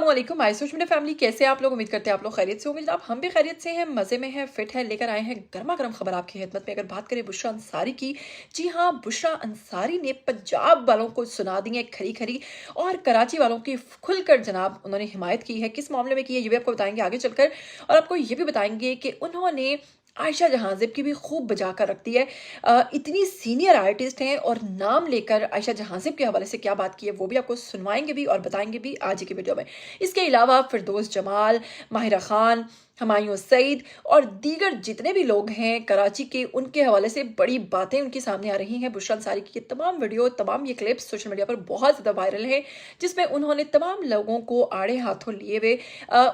अस्सलामुअलैकुम my social media family, कैसे हैं आप लोग। उम्मीद करते हैं आप लोग खैरियत से होंगे। जनाब हम भी खैरियत से हैं, मज़े में हैं, फिट है। लेकर आए हैं गर्मा गर्म खबर आपकी खिदमत में। अगर बात करें बुशरा अंसारी की, जी हाँ, बुशरा अंसारी ने पंजाब वालों को सुना दी है खरी खरी और कराची वालों की खुलकर जनाब उन्होंने हिमायत की है। किस मामले में की है ये भी आपको बताएंगे आगे चलकर, और आपको ये भी बताएंगे कि उन्होंने आयशा जहां ज़ेब की भी खूब बजा कर रख दी है। इतनी सीनियर आर्टिस्ट हैं और नाम लेकर आयशा जहां ज़ेब के हवाले से क्या बात की है वो भी आपको सुनवाएंगे भी और बताएंगे भी आज की वीडियो में। इसके अलावा फिरदौस जमाल, माहिरा खान, हुमायूं सईद और दीगर जितने भी लोग हैं कराची के, उनके हवाले से बड़ी बातें उनके सामने आ रही हैं। बुशरा अंसारी की ये तमाम वीडियो, तमाम ये क्लिप्स सोशल मीडिया पर बहुत ज़्यादा वायरल है, जिसमें उन्होंने तमाम लोगों को आड़े हाथों लिए हुए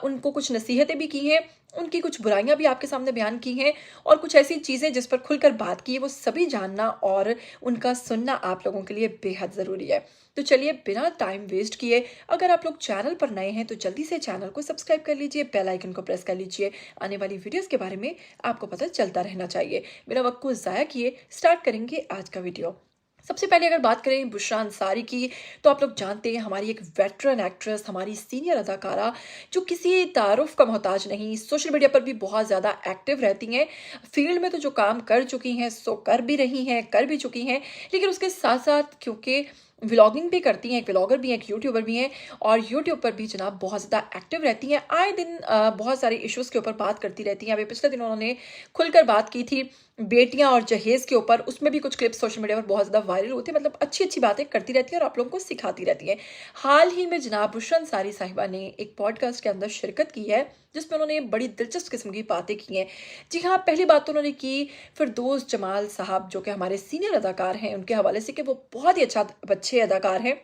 उनको कुछ नसीहतें भी की हैं, उनकी कुछ बुराइयां भी आपके सामने बयान की हैं और कुछ ऐसी चीज़ें जिस पर खुलकर बात की है, वो सभी जानना और उनका सुनना आप लोगों के लिए बेहद ज़रूरी है। तो चलिए बिना टाइम वेस्ट किए, अगर आप लोग चैनल पर नए हैं तो जल्दी से चैनल को सब्सक्राइब कर लीजिए, बेल आइकन को प्रेस कर लीजिए। आने वाली वीडियोस के बारे में आपको पता चलता रहना चाहिए। बिना वक्त को ज़ाया किए स्टार्ट करेंगे आज का वीडियो। सबसे पहले अगर बात करें बुशरा अंसारी की, तो आप लोग जानते हैं हमारी एक वेटरन एक्ट्रेस, हमारी सीनियर अदाकारा, जो किसी तारुफ का मोहताज नहीं, सोशल मीडिया पर भी बहुत ज़्यादा एक्टिव रहती हैं। फील्ड में तो जो काम कर चुकी हैं सो कर भी रही हैं, कर भी चुकी हैं, लेकिन उसके साथ साथ क्योंकि व्लॉगिंग भी करती हैं, एक व्लॉगर भी हैं, एक यूट्यूबर भी हैं, और यूट्यूब पर भी जनाब बहुत ज़्यादा एक्टिव रहती हैं। आए दिन बहुत सारे इश्यूज़ के ऊपर बात करती रहती हैं। अभी पिछले दिन उन्होंने खुलकर बात की थी बेटियां और जहेज़ के ऊपर, उसमें भी कुछ क्लिप्स सोशल मीडिया पर बहुत ज़्यादा वायरल होती है। मतलब अच्छी अच्छी बातें करती रहती है और आप लोगों को सिखाती रहती है। हाल ही में जनाब बुशरा अंसारी साहिबा ने एक पॉडकास्ट के अंदर शिरकत की है, जिसमें उन्होंने बड़ी दिलचस्प किस्म की बातें की हैं। जी हाँ, पहली बात तो उन्होंने की फिरदौस जमाल साहब, जो कि हमारे सीनियर अदाकार हैं, उनके हवाले से कि वो बहुत ही अच्छे अदाकार हैं,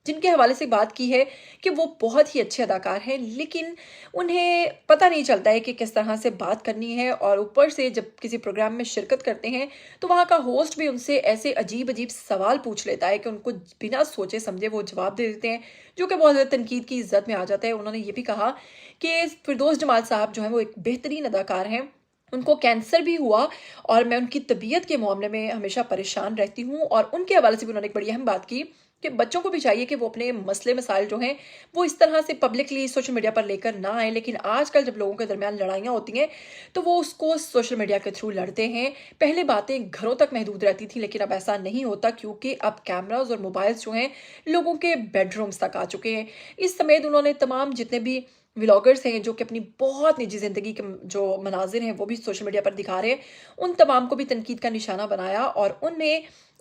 जिनके हवाले से बात की है कि वो बहुत ही अच्छे अदाकार हैं, लेकिन उन्हें पता नहीं चलता है कि किस तरह से बात करनी है। और ऊपर से जब किसी प्रोग्राम में शिरकत करते हैं तो वहाँ का होस्ट भी उनसे ऐसे अजीब अजीब सवाल पूछ लेता है कि उनको बिना सोचे समझे वो जवाब दे देते हैं, जो कि बहुत ज़्यादा तनकीद की इज्जत में आ जाता है। उन्होंने ये भी कहा कि फिरदौस जमाल साहब जो हैं वो एक बेहतरीन अदाकार हैं, उनको कैंसर भी हुआ और मैं उनकी तबीयत के मामले में हमेशा परेशान रहती हूँ। और उनके हवाले से भी उन्होंने एक बड़ी अहम बात की कि बच्चों को भी चाहिए कि वो अपने मसले मसाइल जो हैं वो इस तरह से पब्लिकली सोशल मीडिया पर लेकर ना आए, लेकिन आजकल जब लोगों के दरमियान लड़ाइयाँ होती हैं तो वो उसको सोशल मीडिया के थ्रू लड़ते हैं। पहले बातें घरों तक महदूद रहती थी, लेकिन अब ऐसा नहीं होता, क्योंकि अब कैमराज और मोबाइल्स जो हैं लोगों के बेडरूम्स तक आ चुके हैं। इस समेत उन्होंने तमाम जितने भी व्लॉगर्स हैं जो कि अपनी बहुत निजी ज़िंदगी के जो मनाजिर हैं वो भी सोशल मीडिया पर दिखा रहे हैं, उन तमाम को भी तनकीद का निशाना बनाया। और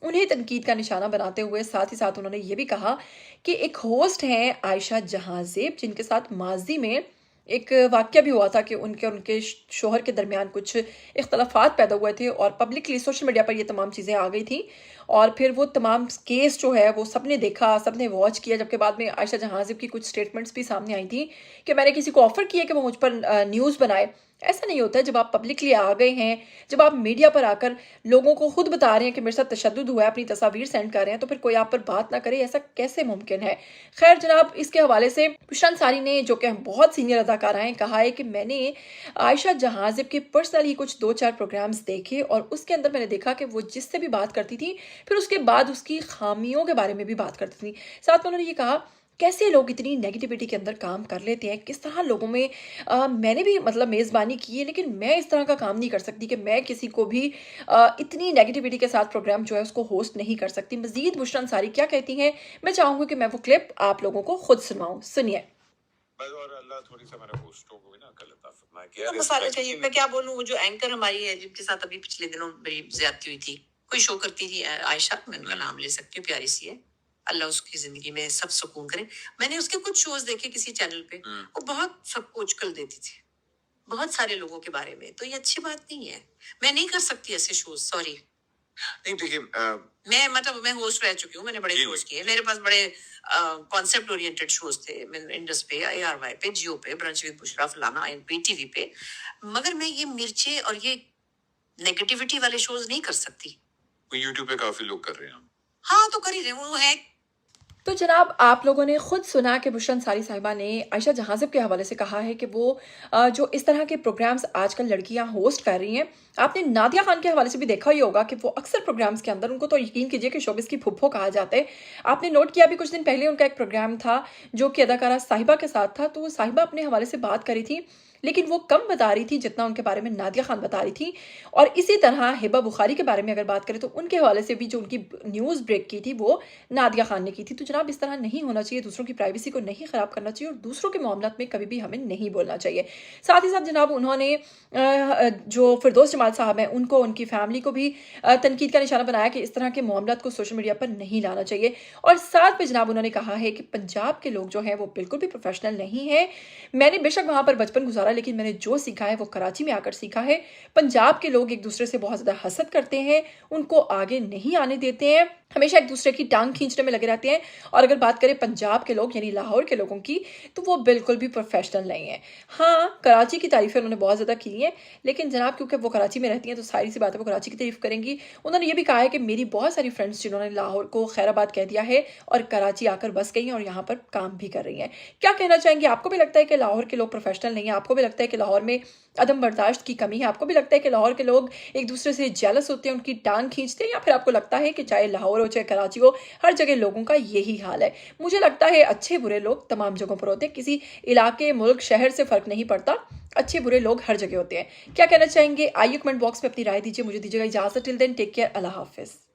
उन्हें तनकीद का निशाना बनाते हुए साथ ही साथ उन्होंने ये भी कहा कि एक होस्ट हैं आयशा जहां ज़ेब, जिनके साथ माजी में एक वाक़या भी हुआ था कि उनके और उनके शोहर के दरमियान कुछ इख्तलाफात पैदा हुए थे और पब्लिकली सोशल मीडिया पर ये तमाम चीज़ें आ गई थी। और फिर वो तमाम केस जो है वो सबने देखा, सबने वॉच किया, जबकि बाद में आयशा जहां ज़ेब की कुछ स्टेटमेंट्स भी सामने आई थी कि मैंने किसी को ऑफ़र किया कि वो मुझ पर न्यूज़ बनाए। ऐसा नहीं होता है। जब आप पब्लिकली आ गए हैं, जब आप मीडिया पर आकर लोगों को खुद बता रहे हैं कि मेरे साथ तशद्दुद हुआ है, अपनी तस्वीर सेंड कर रहे हैं, तो फिर कोई आप पर बात ना करे, ऐसा कैसे मुमकिन है। खैर जनाब, इसके हवाले से बुशरा अंसारी ने, जो कि बहुत सीनियर अदाकारा हैं, कहा है कि मैंने आयशा जहां ज़ेब के पर्सनली कुछ 2-4 प्रोग्राम्स देखे और उसके अंदर मैंने देखा कि वो जिससे भी बात करती थी फिर उसके बाद उसकी खामियों के बारे में भी बात करती थी। साथ में उन्होंने ये कहा कैसे लोग इतनी नेगेटिविटी के अंदर काम कर लेते हैं, किस तरह लोगों में मैंने भी मतलब मेज़बानी की है, लेकिन मैं इस तरह का काम नहीं कर सकती कि मैं किसी को भी इतनी नेगेटिविटी के साथ प्रोग्राम जो है उसको होस्ट नहीं कर सकती। मजीद बुशरा अंसारी क्या कहती हैं, मैं चाहूँगी कि मैं वो क्लिप आप लोगों को खुद सुनवाऊँ, सुनिए। और अल्लाह थोड़ी सा मेरे होस्टों को भी ना अकल अता फरमाए कि यार मसाला चाहिए। मैं क्या बोलूं, वो जो एंकर हमारी है जिनके साथ अभी पिछले दिनों मेरी ज्यादती हुई थी, कोई शो करती थी आयशा, मैं उनका नाम ले सकती हूँ, प्यारी सी है, अल्लाह उसकी जिंदगी में सब सुकून करे। मैंने उसके कुछ शोज देखे किसी चैनल पे, वो बहुत सबको उचकल देती थी बहुत सारे लोगों के बारे में, तो ये अच्छी बात नहीं है। मैं नहीं कर सकती ऐसे शोज, सॉरी। नहीं देखिए, मैं होस्ट रह चुकी हूँ, मैंने बड़े शोज किए, मेरे पास बड़े कॉन्सेप्ट ओरिएंटेड शोज थे, इंडस पे, ARY पे, जियो पे, ब्रंच विद बुशरा, फलाना, PTV पे। मगर मैं ये मिर्चे और ये नेगेटिविटी वाले शोज नहीं कर सकती। यूट्यूब पे काफी लोग कर रहे हैं। हाँ, तो कर ही रहे, वो है तो जनाब आप लोगों ने खुद सुना कि बुशरा अंसारी साहिबा ने आयशा जहाँ ज़ेब के हवाले से कहा है कि वो जो इस तरह के प्रोग्राम्स आजकल लड़कियां होस्ट कर रही हैं, आपने नादिया खान के हवाले से भी देखा ही होगा कि वो अक्सर प्रोग्राम्स के अंदर, उनको तो यकीन कीजिए कि शोबिस की फुफ्फो कहा जाता है। आपने नोट किया भी कुछ दिन पहले उनका एक प्रोग्राम था जो कि अदाकारा साहिबा के साथ था, तो वो साहिबा अपने हवाले से बात करी थी, लेकिन वो कम बता रही थी जितना उनके बारे में नादिया खान बता रही थी। और इसी तरह हिबा बुखारी के बारे में अगर बात करें तो उनके हवाले से भी जो उनकी न्यूज़ ब्रेक की थी वो नादिया खान ने की थी। तो जनाब इस तरह नहीं होना चाहिए, दूसरों की प्राइवेसी को नहीं ख़राब करना चाहिए और दूसरों के मामलात में कभी भी हमें नहीं बोलना चाहिए। साथ ही साथ जनाब उन्होंने जो फिरदौस जमाल साहब हैं उनको, उनकी फैमिली को भी तनकीद का निशाना बनाया कि इस तरह के मामलात को सोशल मीडिया पर नहीं लाना चाहिए। और साथ में जनाब उन्होंने कहा है कि पंजाब के लोग जो हैं वो बिल्कुल भी प्रोफेशनल नहीं हैं। मैंने बेशक वहाँ पर बचपन गुजारा, लेकिन मैंने जो सीखा है वो कराची में आकर सीखा है। पंजाब के लोग एक दूसरे से बहुत ज़्यादा हसद करते हैं, उनको आगे नहीं आने देते हैं, हमेशा एक दूसरे की टांग खींचने में लगे रहते हैं। और अगर बात करें पंजाब के लोग यानी लाहौर के लोगों की, तो वो बिल्कुल भी प्रोफेशनल नहीं है। हाँ, कराची की तारीफ़ें उन्होंने बहुत ज़्यादा की हैं, लेकिन जनाब क्योंकि वो कराची में रहती हैं तो सारी सी बातें वो कराची की तारीफ़ करेंगी। उन्होंने ये भी कहा है कि मेरी बहुत सारी फ्रेंड्स जिन्होंने लाहौर को खैराबाद कह दिया है और कराची आकर बस गई हैं और यहाँ पर काम भी कर रही हैं। क्या कहना चाहेंगे? आपको भी लगता है कि लाहौर के लोग प्रोफेशनल नहीं है? आपको भी लगता है कि लाहौर में अदम बर्दाश्त की कमी है? आपको भी लगता है कि लाहौर के लोग एक दूसरे से जेलस होते हैं, उनकी टांग खींचते हैं? या फिर आपको लगता है कि चाहे लाहौर हो चाहे कराची हो, हर जगह लोगों का यही हाल है? मुझे लगता है अच्छे बुरे लोग तमाम जगहों पर होते हैं, किसी इलाके, मुल्क, शहर से फ़र्क नहीं पड़ता, अच्छे बुरे लोग हर जगह होते हैं। क्या कहना चाहेंगे? आइए कमेंट बॉक्स में अपनी राय दीजिए। मुझे दीजिएगा इजाज़त। Till then take care. अल्लाह हाफ़िज़।